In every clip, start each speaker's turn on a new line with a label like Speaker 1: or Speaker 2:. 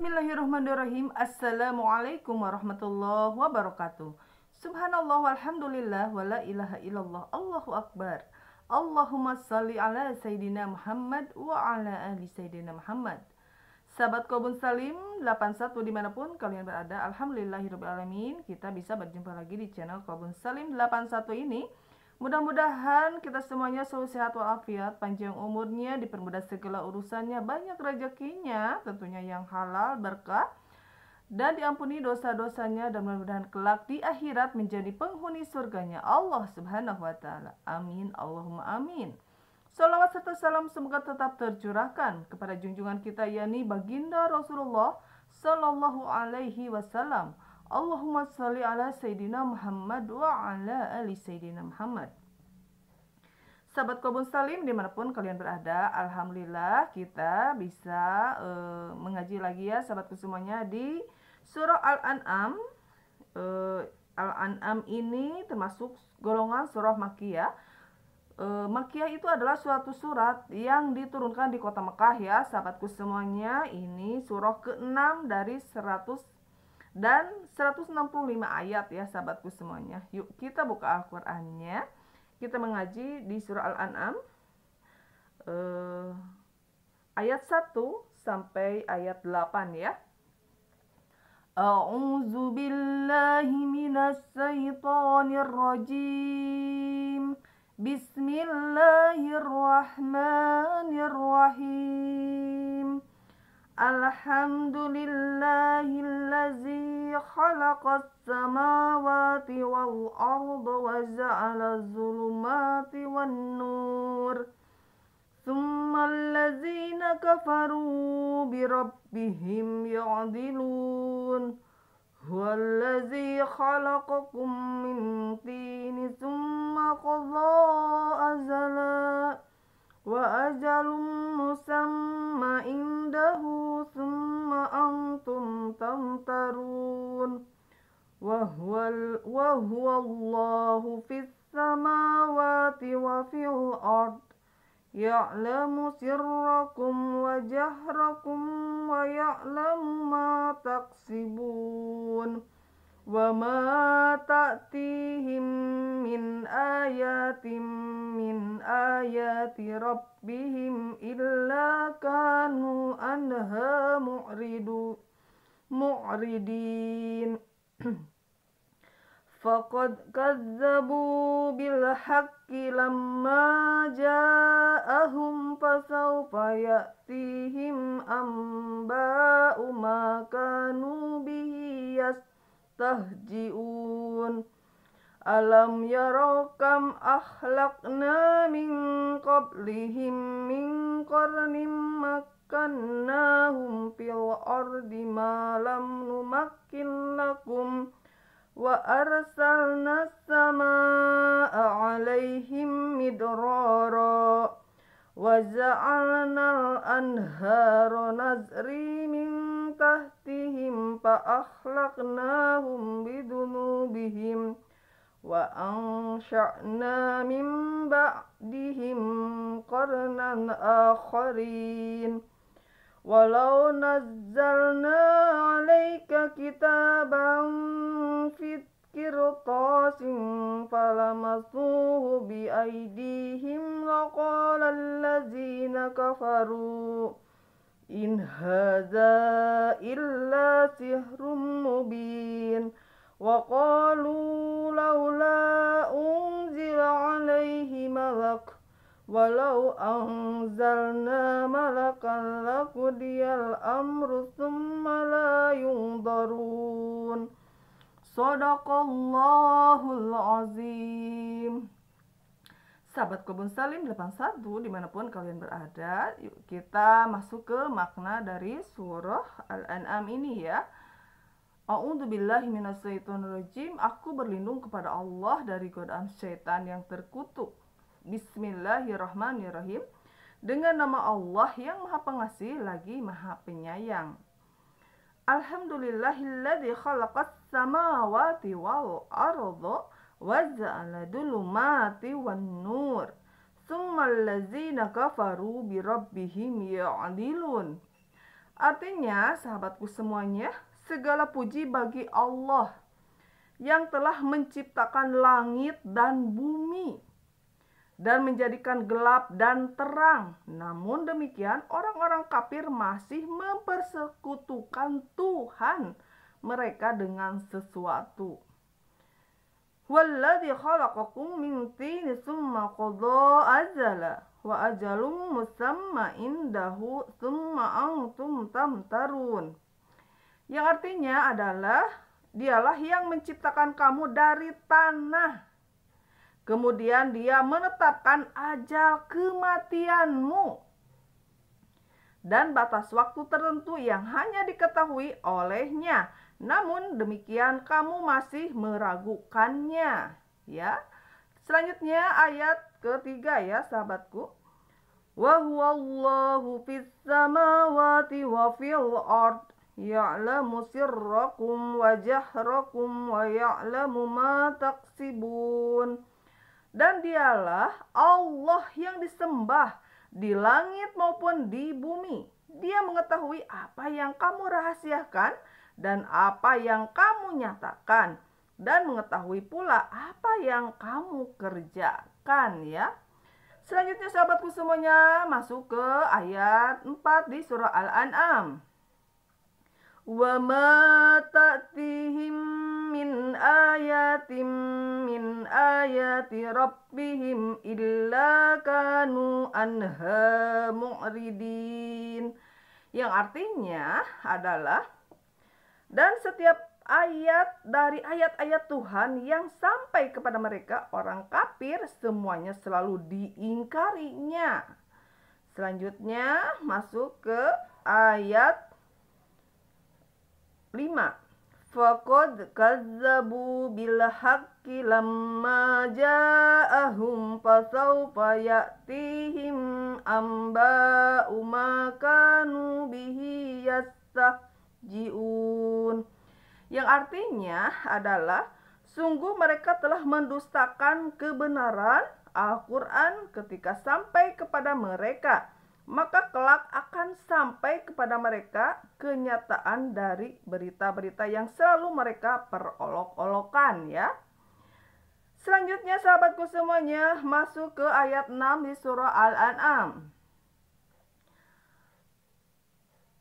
Speaker 1: Bismillahirrahmanirrahim. Assalamualaikum warahmatullahi wabarakatuh. Subhanallah walhamdulillah wa la ilaha illallah. Allahu akbar. Allahumma salli ala Sayyidina Muhammad wa ala ali Sayyidina Muhammad. Sahabat Kobun Salim 81 dimanapun kalian berada, alhamdulillahirrahmanirrahim, kita bisa berjumpa lagi di channel Kobun Salim 81 ini. Mudah-mudahan kita semuanya selalu sehat walafiat, panjang umurnya, dipermudah segala urusannya, banyak rezekinya, tentunya yang halal, berkah, dan diampuni dosa-dosanya, dan mudah-mudahan kelak di akhirat menjadi penghuni surganya Allah Subhanahu wa Ta'ala. Amin, Allahumma amin. Salawat serta salam semoga tetap tercurahkan kepada junjungan kita, yakni baginda Rasulullah Sallallahu Alaihi Wasallam. Allahumma salli ala Sayyidina Muhammad wa ala ali Sayyidina Muhammad. Sahabat Kobun Salim dimanapun kalian berada, alhamdulillah kita bisa mengaji lagi ya sahabatku semuanya di surah Al-An'am. Al-An'am ini termasuk golongan surah Makkiyah. Makkiyah itu adalah suatu surat yang diturunkan di kota Mekah ya sahabatku semuanya. Ini surah ke-6 dari 100 dan 165 ayat ya sahabatku semuanya. Yuk kita buka Al-Qur'annya. Kita mengaji di surah Al-An'am ayat 1 sampai ayat 8 ya. A'udzu billahi minas syaitonir rajim. Bismillahirrahmanirrahim. Alhamdulillahillazi khalaqas samawati wal arda wa ja'ala zulumati wan nur. Tsummal ladzina kafaru bi rabbihim ya'dilun. Huwallazi khalaqakum min tini tsumma qadha azala. Wa ajalum musamma indahu thumma antum tamtarun. Wa huwa Allahu fis samawati wa fil ard. Ya'lamu sirrakum wa jahrakum wa ya'lamu ma taksibun. Wa ma ta'tihim min ayatin min ayati rabbihim illa kanu anha mu'ridin. Faqad kazzabu bil haqqi lamma ja'ahum fasawfa ya'tihim amba'u ma kanu bihi yastahji'un. Alam yarau kam akhlaqna min qablihim min qarnin makkannahum fil ardi ma lam numakkin lakum. Wa arsalna as-samaa'a 'alaihim midrara wa ja'alna al-anhara najri min tahtihim fa akhlaqnahum bidunubihim wa ansha'na min ba'dihim qarnan akharin. Walau nazzalna 'alaika kitaban fi qirtasin falamasuhu bi aydihim laqala allazina kafaru in hadza illa sihrun mubin. Wa qalu laula unzila 'alaihi malak. Walau anzalna malakan laqudiyal amru tsumma la yunzarun. Shadaqallahul azim. Sahabat Kobun Salim 81 dimanapun kalian berada, yuk kita masuk ke makna dari surah Al-An'am ini ya. A'udzu billahi minasyaitonir rajim. Aku berlindung kepada Allah dari godaan syaitan yang terkutuk. Bismillahirrahmanirrahim. Dengan nama Allah yang Maha Pengasih lagi Maha Penyayang. Alhamdulillahilladzi khalaqas samawati wal arda wa ja'ala dhulumati wan nur. Tsummal ladzina kafaru bi rabbihim ya'dilun. Artinya, sahabatku semuanya, segala puji bagi Allah yang telah menciptakan langit dan bumi dan menjadikan gelap dan terang. Namun demikian, orang-orang kafir masih mempersekutukan Tuhan mereka dengan sesuatu. Walladzi khalaqakum min tin tsumma qada ajala wa ajalum musamma indahu tsumma antum tamtarun. Yang artinya adalah dialah yang menciptakan kamu dari tanah. Kemudian dia menetapkan ajal kematianmu dan batas waktu tertentu yang hanya diketahui olehnya. Namun demikian kamu masih meragukannya, ya. Selanjutnya ayat ketiga ya sahabatku. Wa huwallahu fis samawati wa fil ard ya'lamu sirrakum wa jahrakum wa ya'lamu ma taksibun. Dan dialah Allah yang disembah di langit maupun di bumi. Dia mengetahui apa yang kamu rahasiakan dan apa yang kamu nyatakan. Dan mengetahui pula apa yang kamu kerjakan ya. Selanjutnya sahabatku semuanya masuk ke ayat 4 di surah Al-An'am. Wa ma ta'tihim min ayatin min ayati rabbihim illa kanu anha mu'ridin. Yang artinya adalah, dan setiap ayat dari ayat-ayat Tuhan yang sampai kepada mereka orang kafir semuanya selalu diingkarinya. Selanjutnya masuk ke ayat 5. Faqad kazzabu bil haqqi lamma ja'ahum fasawfa ya'tihim amba'u ma kanu bihi yastahji'un. Yang artinya adalah sungguh mereka telah mendustakan kebenaran Al-Quran ketika sampai kepada mereka. Maka kelak akan sampai kepada mereka kenyataan dari berita-berita yang selalu mereka perolok-olokan ya. Selanjutnya sahabatku semuanya masuk ke ayat 6 di surah Al-An'am.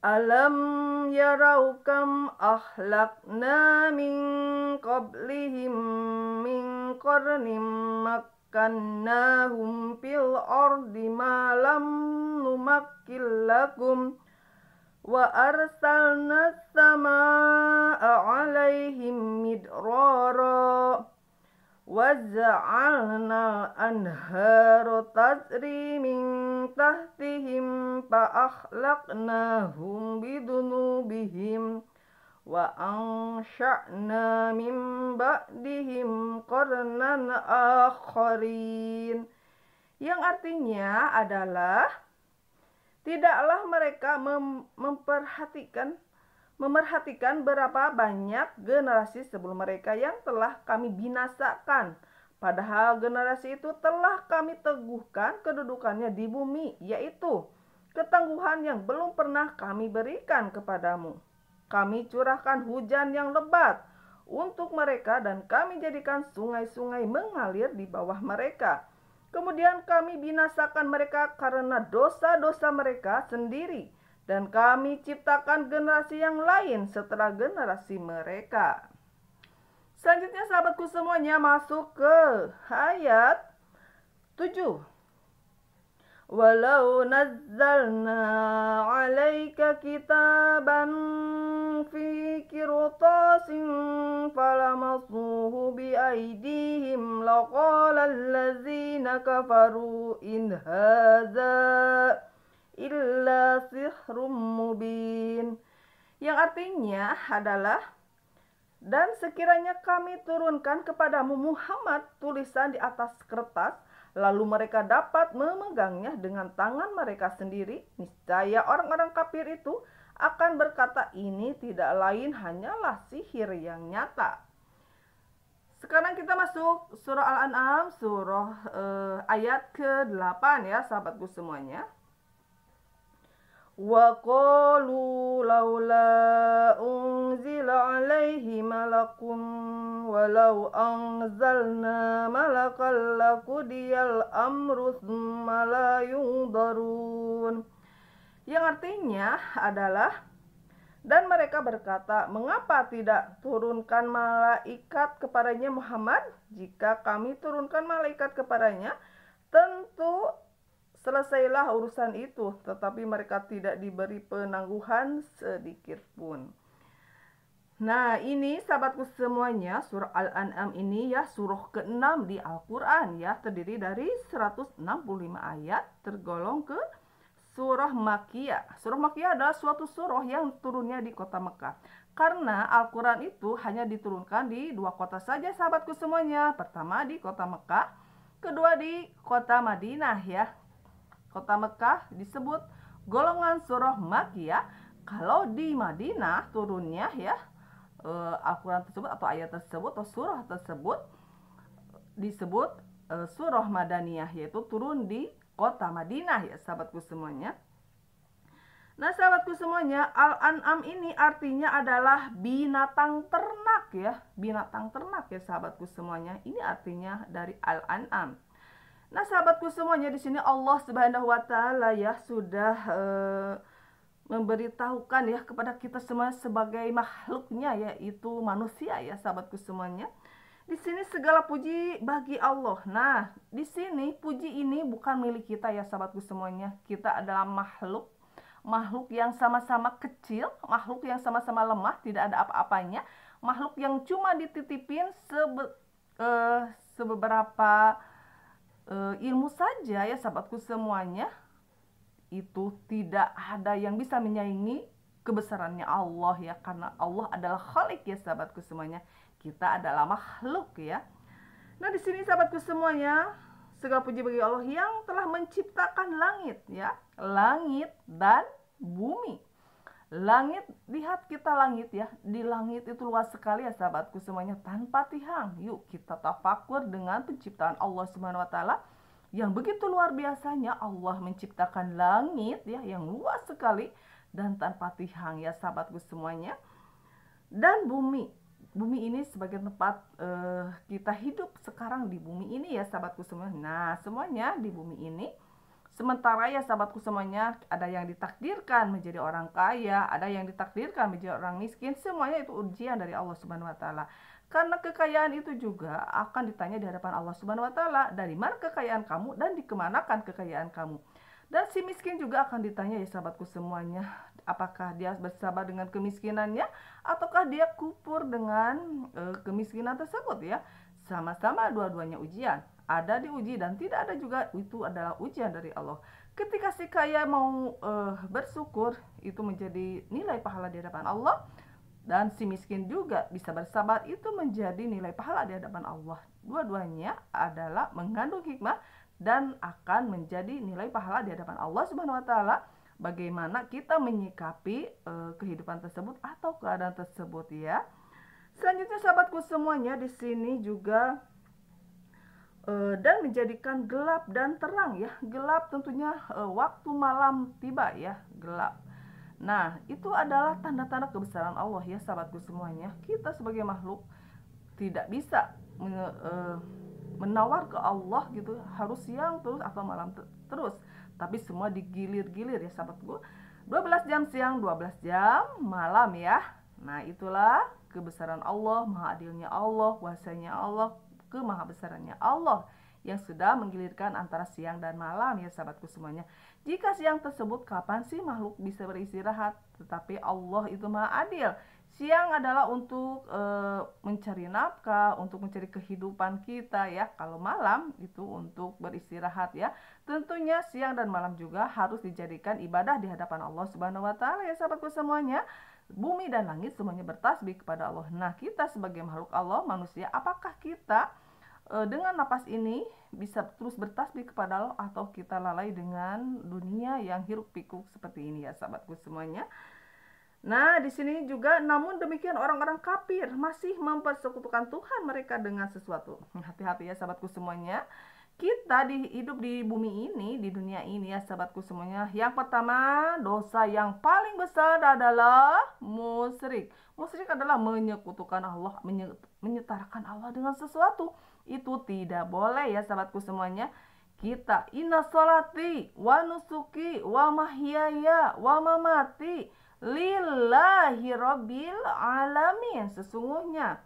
Speaker 1: Alam yarau kam ahlakna min qablihim min qarnim makkannahum fil ardi ma lam numakkil lakum wa arsalna samaa'a 'alaihim midrara wa ja'alna anhara tajri min tahtihim fa akhlaqnahum bidunubihim wa ansha'na min ba'dihim qarnan akharin. Yang artinya adalah tidaklah mereka memerhatikan berapa banyak generasi sebelum mereka yang telah kami binasakan. Padahal generasi itu telah kami teguhkan kedudukannya di bumi, yaitu ketangguhan yang belum pernah kami berikan kepadamu. Kami curahkan hujan yang lebat untuk mereka dan kami jadikan sungai-sungai mengalir di bawah mereka. Kemudian kami binasakan mereka karena dosa-dosa mereka sendiri. Dan kami ciptakan generasi yang lain setelah generasi mereka. Selanjutnya sahabatku semuanya masuk ke ayat 7. Walau nazzalna 'alaika kitaban fi qirtasin falamasuhu bi aydihim laqala allazina kafaru in hadza illa sihrum mubin. Yang artinya adalah, dan sekiranya kami turunkan kepadamu Muhammad tulisan di atas kertas, lalu mereka dapat memegangnya dengan tangan mereka sendiri, niscaya orang-orang kafir itu akan berkata ini tidak lain hanyalah sihir yang nyata. Sekarang kita masuk surah Al-An'am, surah ayat ke-8 ya sahabatku semuanya. Wa qalu laula unzila alaihi malakun walau anzalna malakan lakudiyal amru thumma la yundarun. Yang artinya adalah, dan mereka berkata, mengapa tidak turunkan malaikat kepadanya Muhammad? Jika kami turunkan malaikat kepadanya, tentu selesailah urusan itu. Tetapi mereka tidak diberi penangguhan sedikit pun. Nah, ini sahabatku semuanya, surah Al-An'am ini ya surah ke-6 di Al-Quran ya, terdiri dari 165 ayat, tergolong ke surah Makkiyah. Surah Makkiyah adalah suatu surah yang turunnya di kota Mekah. Karena Al-Quran itu hanya diturunkan di 2 kota saja sahabatku semuanya. Pertama di kota Mekah, kedua di kota Madinah ya. Kota Mekah disebut golongan surah Makkiyah. Kalau di Madinah turunnya ya Al-Quran tersebut atau ayat tersebut atau surah tersebut disebut surah Madaniyah, yaitu turun di kota Madinah ya sahabatku semuanya. Nah sahabatku semuanya, Al-An'am ini artinya adalah binatang ternak ya. Binatang ternak ya sahabatku semuanya. Ini artinya dari Al-An'am. Nah sahabatku semuanya, di sini Allah Subhanahu wa taala ya sudah memberitahukan ya kepada kita semua sebagai makhluknya, yaitu manusia ya sahabatku semuanya. Di sini segala puji bagi Allah. Nah, di sini puji ini bukan milik kita ya sahabatku semuanya. Kita adalah makhluk yang sama-sama kecil, makhluk yang sama-sama lemah, tidak ada apa-apanya, makhluk yang cuma dititipin sebeberapa ilmu saja ya sahabatku semuanya. Itu tidak ada yang bisa menyaingi kebesarannya Allah ya, karena Allah adalah Khalik ya sahabatku semuanya. Kita adalah makhluk ya. Nah di sini sahabatku semuanya, segala puji bagi Allah yang telah menciptakan langit ya, langit dan bumi. Langit, lihat kita langit ya, di langit itu luas sekali ya sahabatku semuanya, tanpa tihang. Yuk kita tafakur dengan penciptaan Allah Subhanahu wa taala yang begitu luar biasanya. Allah menciptakan langit ya yang luas sekali dan tanpa tihang ya sahabatku semuanya. Dan bumi ini sebagai tempat kita hidup sekarang di bumi ini ya sahabatku semuanya. Nah semuanya di bumi ini, sementara ya sahabatku semuanya, ada yang ditakdirkan menjadi orang kaya, ada yang ditakdirkan menjadi orang miskin. Semuanya itu ujian dari Allah Subhanahu wa taala. Karena kekayaan itu juga akan ditanya di hadapan Allah Subhanahu wa taala, dari mana kekayaan kamu dan dikemanakan kekayaan kamu. Dan si miskin juga akan ditanya ya sahabatku semuanya, apakah dia bersabar dengan kemiskinannya ataukah dia kupur dengan kemiskinan tersebut ya. Sama-sama dua-duanya ujian, ada diuji dan tidak ada juga, itu adalah ujian dari Allah. Ketika si kaya mau bersyukur, itu menjadi nilai pahala di hadapan Allah, dan si miskin juga bisa bersabar, itu menjadi nilai pahala di hadapan Allah. Dua-duanya adalah mengandung hikmah dan akan menjadi nilai pahala di hadapan Allah Subhanahu wa taala. Bagaimana kita menyikapi kehidupan tersebut atau keadaan tersebut ya. Selanjutnya sahabatku semuanya, di sini juga dan menjadikan gelap dan terang ya. Gelap tentunya waktu malam tiba ya, gelap. Nah, itu adalah tanda-tanda kebesaran Allah ya sahabatku semuanya. Kita sebagai makhluk tidak bisa menawar ke Allah gitu, harus siang terus atau malam terus, tapi semua digilir-gilir ya sahabatku. 12 jam siang, 12 jam malam ya. Nah itulah kebesaran Allah, maha adilnya Allah, kuasanya Allah, kemahabesarannya Allah yang sudah menggilirkan antara siang dan malam ya sahabatku semuanya. Jika siang tersebut, kapan sih makhluk bisa beristirahat? Tetapi Allah itu maha adil. Siang adalah untuk mencari nafkah, untuk mencari kehidupan kita ya. Kalau malam itu untuk beristirahat ya. Tentunya siang dan malam juga harus dijadikan ibadah di hadapan Allah Subhanahu wa taala ya sahabatku semuanya. Bumi dan langit semuanya bertasbih kepada Allah. Nah, kita sebagai makhluk Allah, manusia, apakah kita dengan napas ini bisa terus bertasbih kepada Allah, atau kita lalai dengan dunia yang hiruk pikuk seperti ini ya sahabatku semuanya. Nah, di sini juga, namun demikian orang-orang kafir masih mempersekutukan Tuhan mereka dengan sesuatu. Hati-hati ya sahabatku semuanya. Kita hidup di bumi ini, di dunia ini ya sahabatku semuanya. Yang pertama, dosa yang paling besar adalah musyrik. Musyrik adalah menyekutukan Allah, menyetarakan Allah dengan sesuatu. Itu tidak boleh ya sahabatku semuanya. Kita inna sholati wa nusuki wa mahyaya wa mamati lillahi rabbil alamin. Sesungguhnya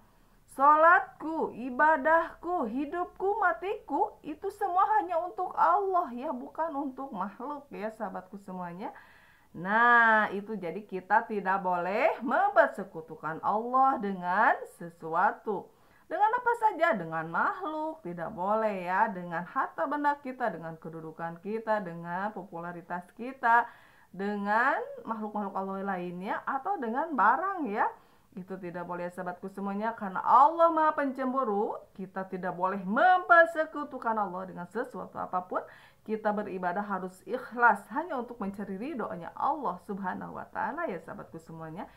Speaker 1: salatku, ibadahku, hidupku, matiku, itu semua hanya untuk Allah ya, bukan untuk makhluk ya sahabatku semuanya. Nah, itu jadi kita tidak boleh mempersekutukan Allah dengan sesuatu. Dengan apa saja, dengan makhluk, tidak boleh ya, dengan harta benda kita, dengan kedudukan kita, dengan popularitas kita, dengan makhluk-makhluk Allah lainnya, atau dengan barang ya. Itu tidak boleh sahabatku semuanya, karena Allah Maha Pencemburu. Kita tidak boleh mempersekutukan Allah dengan sesuatu apapun. Kita beribadah harus ikhlas hanya untuk mencari ridhonya Allah Subhanahu wa taala ya sahabatku semuanya.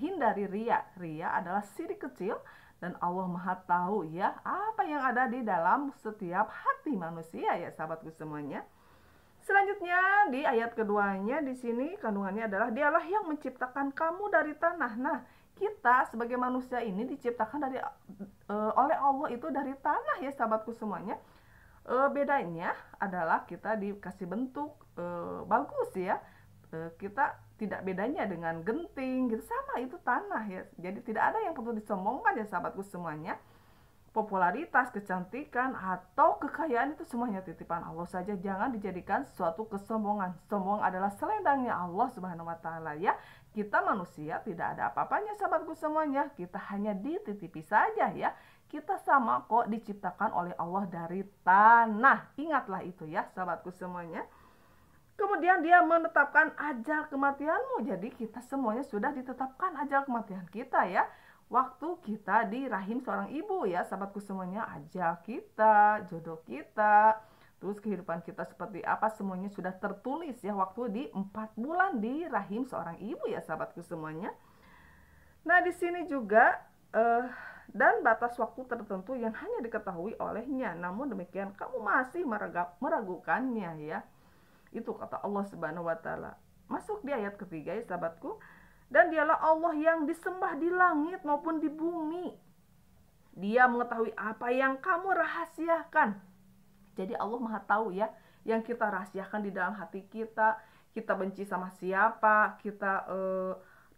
Speaker 1: Hindari riya. Riya adalah syirik kecil dan Allah Maha tahu ya apa yang ada di dalam setiap hati manusia ya sahabatku semuanya. Selanjutnya di ayat keduanya di sini kandungannya adalah dialah yang menciptakan kamu dari tanah. Nah, kita sebagai manusia ini diciptakan oleh Allah itu dari tanah ya sahabatku semuanya. Bedanya adalah kita dikasih bentuk bagus ya. Kita tidak bedanya dengan genting gitu, sama itu tanah ya. Jadi tidak ada yang perlu disombongkan ya sahabatku semuanya. Popularitas, kecantikan, atau kekayaan itu semuanya titipan Allah saja. Jangan dijadikan suatu kesombongan. Sombong adalah selendangnya Allah Subhanahu wa taala ya. Kita manusia tidak ada apa-apanya sahabatku semuanya. Kita hanya dititipi saja ya. Kita sama kok, diciptakan oleh Allah dari tanah. Ingatlah itu ya sahabatku semuanya. Kemudian dia menetapkan ajal kematianmu. Jadi kita semuanya sudah ditetapkan ajal kematian kita ya. Waktu kita di rahim seorang ibu ya sahabatku semuanya, ajal kita, jodoh kita, terus kehidupan kita seperti apa, semuanya sudah tertulis ya waktu di 4 bulan di rahim seorang ibu ya sahabatku semuanya. Nah di sini juga dan batas waktu tertentu yang hanya diketahui olehnya. Namun demikian kamu masih meragukannya ya. Itu kata Allah Subhanahu wa taala. Masuk di ayat ketiga ya sahabatku. Dan dialah Allah yang disembah di langit maupun di bumi. Dia mengetahui apa yang kamu rahasiakan. Jadi Allah Maha tahu ya yang kita rahasiakan di dalam hati kita. Kita benci sama siapa, kita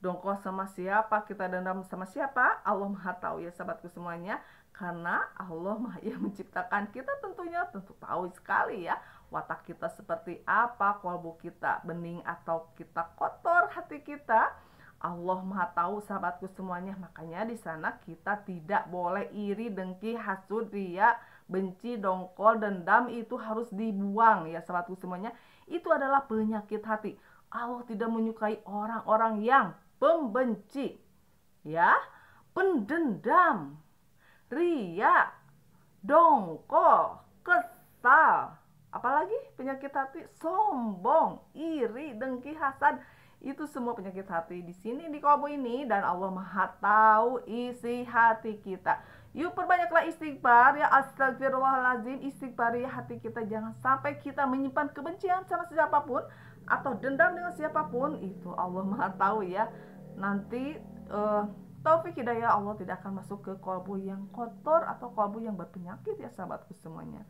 Speaker 1: dongkol sama siapa, kita dendam sama siapa, Allah Maha tahu ya sahabatku semuanya. Karena Allah Maha yang menciptakan kita, tentunya tentu tahu sekali ya watak kita seperti apa, kalbu kita bening atau kita kotor hati kita. Allah Maha tahu sahabatku semuanya. Makanya di sana kita tidak boleh iri, dengki, hasud, riya, benci, dongkol, dendam, itu harus dibuang ya sahabatku semuanya. Itu adalah penyakit hati. Allah tidak menyukai orang-orang yang pembenci, ya, pendendam, riya, dongkol, kesal, apalagi penyakit hati, sombong, iri, dengki, hasad. Itu semua penyakit hati di sini di kolbu ini, dan Allah Maha tahu isi hati kita. Yuk perbanyaklah istighfar ya, astagfirullahaladzim, istighfar ya hati kita. Jangan sampai kita menyimpan kebencian sama siapapun atau dendam dengan siapapun. Itu Allah Maha tahu ya. Nanti taufik hidayah Allah tidak akan masuk ke kolbu yang kotor atau kolbu yang berpenyakit ya sahabatku semuanya.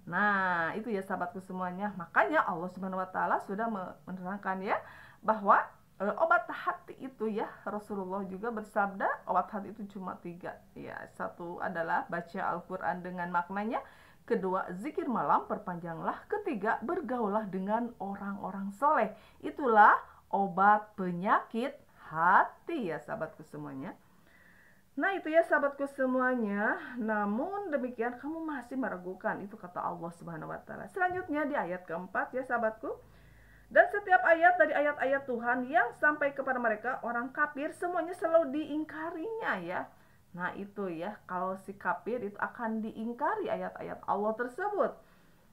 Speaker 1: Nah itu ya sahabatku semuanya. Makanya Allah Subhanahu wa taala sudah menerangkan ya bahwa obat hati itu ya, Rasulullah juga bersabda obat hati itu cuma 3 ya. Satu adalah baca Al-Quran dengan maknanya, kedua zikir malam perpanjanglah, ketiga bergaullah dengan orang-orang soleh. Itulah obat penyakit hati ya sahabatku semuanya. Nah itu ya sahabatku semuanya. Namun demikian kamu masih meragukan, itu kata Allah Subhanahu wa taala. Selanjutnya di ayat keempat ya sahabatku. Dan setiap ayat dari ayat-ayat Tuhan yang sampai kepada mereka orang kafir, semuanya selalu diingkarinya ya. Nah itu ya, kalau si kafir itu akan diingkari ayat-ayat Allah tersebut.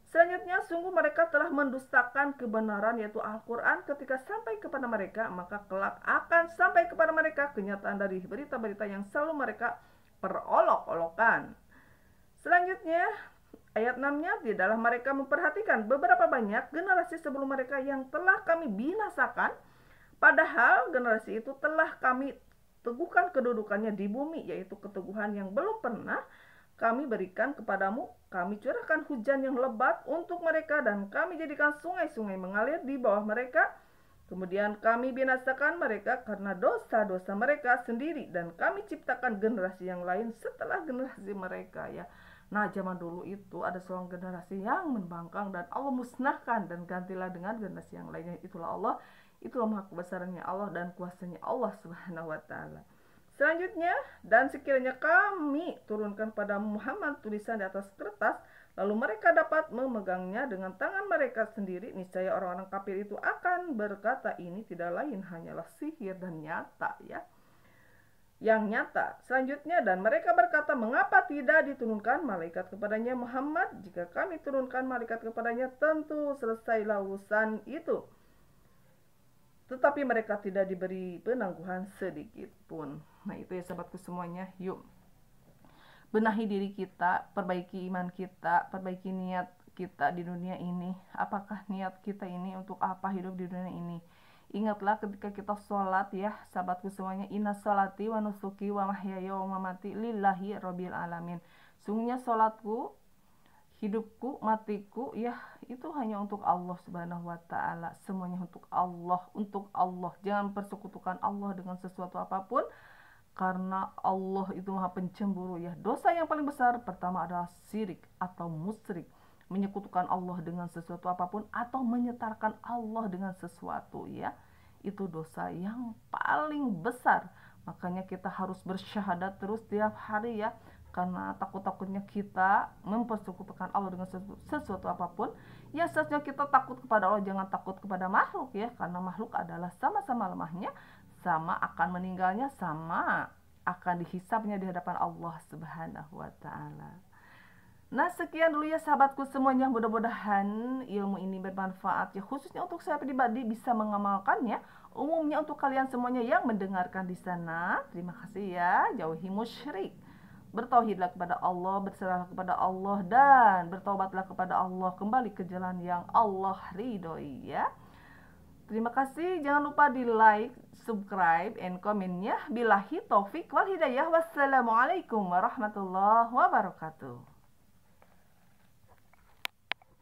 Speaker 1: Selanjutnya, sungguh mereka telah mendustakan kebenaran yaitu Al-Quran ketika sampai kepada mereka, maka kelak akan sampai kepada mereka kenyataan dari berita-berita yang selalu mereka perolok-olokan. Selanjutnya Ayat 6-nya, tidaklah mereka memperhatikan beberapa banyak generasi sebelum mereka yang telah kami binasakan, padahal generasi itu telah kami teguhkan kedudukannya di bumi, yaitu keteguhan yang belum pernah kami berikan kepadamu. Kami curahkan hujan yang lebat untuk mereka dan kami jadikan sungai-sungai mengalir di bawah mereka. Kemudian kami binasakan mereka karena dosa-dosa mereka sendiri dan kami ciptakan generasi yang lain setelah generasi mereka, ya. Nah, zaman dulu itu ada seorang generasi yang membangkang dan Allah musnahkan dan gantilah dengan generasi yang lainnya. Itulah Allah, itulah maha kebesarannya Allah dan kuasanya Allah Subhanahu wa taala. Selanjutnya, dan sekiranya kami turunkan pada Muhammad tulisan di atas kertas, lalu mereka dapat memegangnya dengan tangan mereka sendiri, niscaya orang-orang kafir itu akan berkata, ini tidak lain hanyalah sihir dan nyata, ya. Yang nyata. Selanjutnya, dan mereka berkata, mengapa tidak diturunkan malaikat kepadanya Muhammad? Jika kami turunkan malaikat kepadanya, tentu selesailah urusan itu. Tetapi mereka tidak diberi penangguhan sedikit pun. Nah, itu ya sahabatku semuanya. Yuk benahi diri kita, perbaiki iman kita, perbaiki niat kita di dunia ini. Apakah niat kita ini untuk apa hidup di dunia ini? Ingatlah ketika kita sholat, ya sahabatku semuanya, inna sholati wa nusuki wa mahyaya wa mamati lillahi rabbil alamin. Sungguhnya sholatku, hidupku, matiku, ya itu hanya untuk Allah Subhanahu wa taala. Semuanya untuk Allah, untuk Allah. Jangan persekutukan Allah dengan sesuatu apapun, karena Allah itu maha pencemburu, ya. Dosa yang paling besar pertama adalah syirik atau musyrik, menyekutukan Allah dengan sesuatu apapun atau menyetarkan Allah dengan sesuatu, ya. Itu dosa yang paling besar. Makanya kita harus bersyahadat terus tiap hari, ya, karena takut-takutnya kita mempersekutukan Allah dengan sesuatu apapun. Ya, seharusnya kita takut kepada Allah, jangan takut kepada makhluk, ya, karena makhluk adalah sama-sama lemahnya, sama akan meninggalnya, sama akan dihisabnya di hadapan Allah Subhanahu wa taala. Nah, sekian dulu ya sahabatku semuanya, mudah-mudahan ilmu ini bermanfaat, ya, khususnya untuk saya pribadi bisa mengamalkannya, umumnya untuk kalian semuanya yang mendengarkan di sana. Terima kasih ya, jauhi musyrik, bertauhidlah kepada Allah, berserahlah kepada Allah, dan bertobatlah kepada Allah, kembali ke jalan yang Allah ridhoi, ya. Terima kasih, jangan lupa di like, subscribe, and komennya. Billahi taufik wal hidayah. Wassalamualaikum warahmatullahi wabarakatuh.